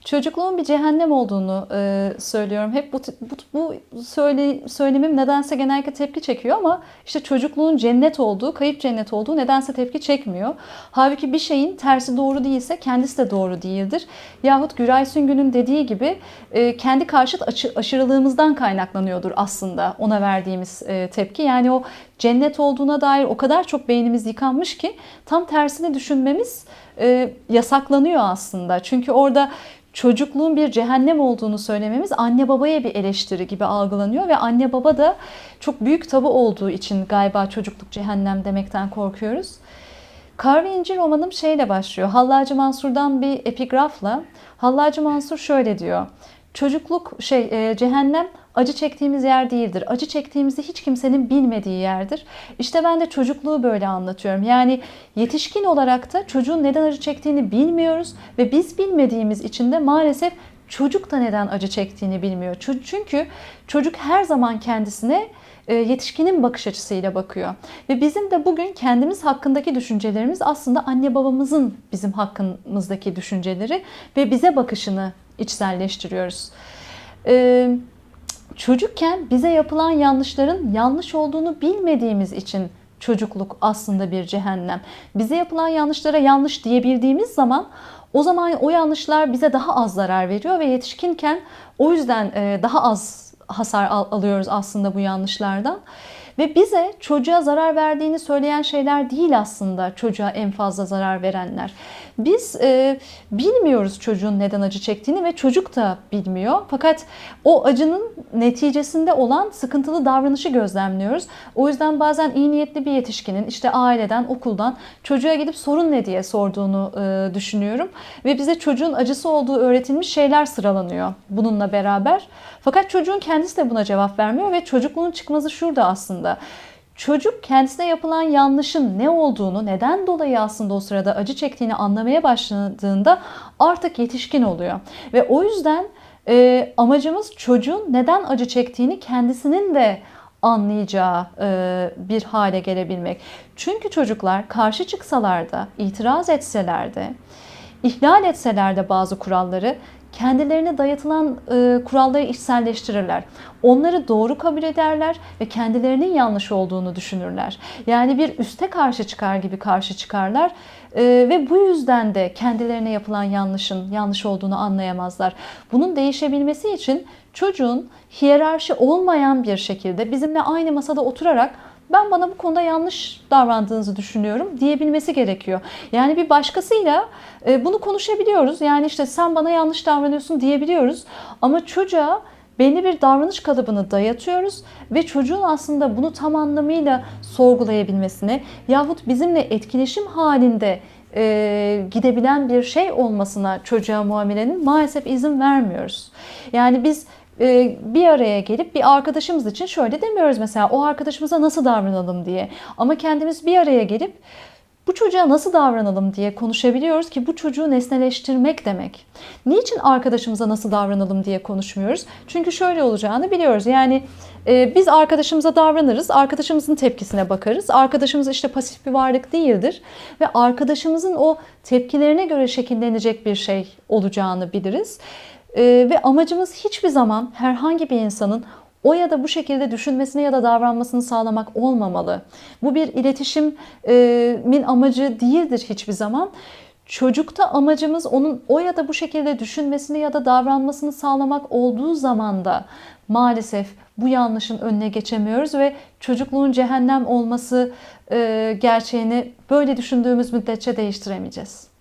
Çocukluğun bir cehennem olduğunu söylüyorum. Hep bu söylemim nedense genellikle tepki çekiyor ama işte çocukluğun cennet olduğu, kayıp cennet olduğu nedense tepki çekmiyor. Halbuki bir şeyin tersi doğru değilse kendisi de doğru değildir. Yahut Güray Süngü'nün dediği gibi kendi karşıt aşırılığımızdan kaynaklanıyordur aslında ona verdiğimiz tepki. Yani o cennet olduğuna dair o kadar çok beynimiz yıkanmış ki tam tersini düşünmemiz yasaklanıyor aslında. Çünkü orada çocukluğun bir cehennem olduğunu söylememiz anne babaya bir eleştiri gibi algılanıyor ve anne baba da çok büyük tabu olduğu için galiba çocukluk cehennem demekten korkuyoruz. Kar ve İnci romanım şeyle başlıyor. Hallacı Mansur'dan bir epigrafla. Hallacı Mansur şöyle diyor. Cehennem acı çektiğimiz yer değildir. Acı çektiğimizi hiç kimsenin bilmediği yerdir. İşte ben de çocukluğu böyle anlatıyorum. Yani yetişkin olarak da çocuğun neden acı çektiğini bilmiyoruz ve biz bilmediğimiz için de maalesef çocuk da neden acı çektiğini bilmiyor. Çünkü çocuk her zaman kendisine yetişkinin bakış açısıyla bakıyor. Ve bizim de bugün kendimiz hakkındaki düşüncelerimiz aslında anne babamızın bizim hakkımızdaki düşünceleri ve bize bakışını içselleştiriyoruz. Çocukken bize yapılan yanlışların yanlış olduğunu bilmediğimiz için çocukluk aslında bir cehennem. Bize yapılan yanlışlara yanlış diyebildiğimiz zaman o zaman o yanlışlar bize daha az zarar veriyor ve yetişkinken o yüzden daha az hasar alıyoruz aslında bu yanlışlardan. Ve bize çocuğa zarar verdiğini söyleyen şeyler değil aslında çocuğa en fazla zarar verenler. Biz bilmiyoruz çocuğun neden acı çektiğini ve çocuk da bilmiyor. Fakat o acının neticesinde olan sıkıntılı davranışı gözlemliyoruz. O yüzden bazen iyi niyetli bir yetişkinin işte aileden, okuldan çocuğa gidip sorun ne diye sorduğunu düşünüyorum. Ve bize çocuğun acısı olduğu öğretilmiş şeyler sıralanıyor bununla beraber. Fakat çocuğun kendisi de buna cevap vermiyor ve çocukluğun çıkmazı şurada aslında. Çocuk kendisine yapılan yanlışın ne olduğunu, neden dolayı aslında o sırada acı çektiğini anlamaya başladığında artık yetişkin oluyor. Ve o yüzden amacımız çocuğun neden acı çektiğini kendisinin de anlayacağı bir hale gelebilmek. Çünkü çocuklar karşı çıksalar da, itiraz etseler de, ihlal etseler de bazı kuralları kendilerine dayatılan kuralları içselleştirirler. Onları doğru kabul ederler ve kendilerinin yanlış olduğunu düşünürler. Yani bir üste karşı çıkar gibi karşı çıkarlar ve bu yüzden de kendilerine yapılan yanlışın yanlış olduğunu anlayamazlar. Bunun değişebilmesi için çocuğun hiyerarşi olmayan bir şekilde bizimle aynı masada oturarak bana bu konuda yanlış davrandığınızı düşünüyorum diyebilmesi gerekiyor. Yani bir başkasıyla bunu konuşabiliyoruz. Yani işte sen bana yanlış davranıyorsun diyebiliyoruz. Ama çocuğa belli bir davranış kalıbını dayatıyoruz ve çocuğun aslında bunu tam anlamıyla sorgulayabilmesine yahut bizimle etkileşim halinde gidebilen bir şey olmasına çocuğa muamelenin maalesef izin vermiyoruz. Yani biz bir araya gelip bir arkadaşımız için şöyle demiyoruz mesela o arkadaşımıza nasıl davranalım diye. Ama kendimiz bir araya gelip bu çocuğa nasıl davranalım diye konuşabiliyoruz ki bu çocuğu nesneleştirmek demek. Niçin arkadaşımıza nasıl davranalım diye konuşmuyoruz? Çünkü şöyle olacağını biliyoruz. Yani biz arkadaşımıza davranırız, arkadaşımızın tepkisine bakarız. Arkadaşımız işte pasif bir varlık değildir ve arkadaşımızın o tepkilerine göre şekillenecek bir şey olacağını biliriz. Ve amacımız hiçbir zaman herhangi bir insanın o ya da bu şekilde düşünmesini ya da davranmasını sağlamak olmamalı. Bu bir iletişimin amacı değildir hiçbir zaman. Çocukta amacımız onun o ya da bu şekilde düşünmesini ya da davranmasını sağlamak olduğu zaman da maalesef bu yanlışın önüne geçemiyoruz ve çocukluğun cehennem olması gerçeğini böyle düşündüğümüz müddetçe değiştiremeyeceğiz.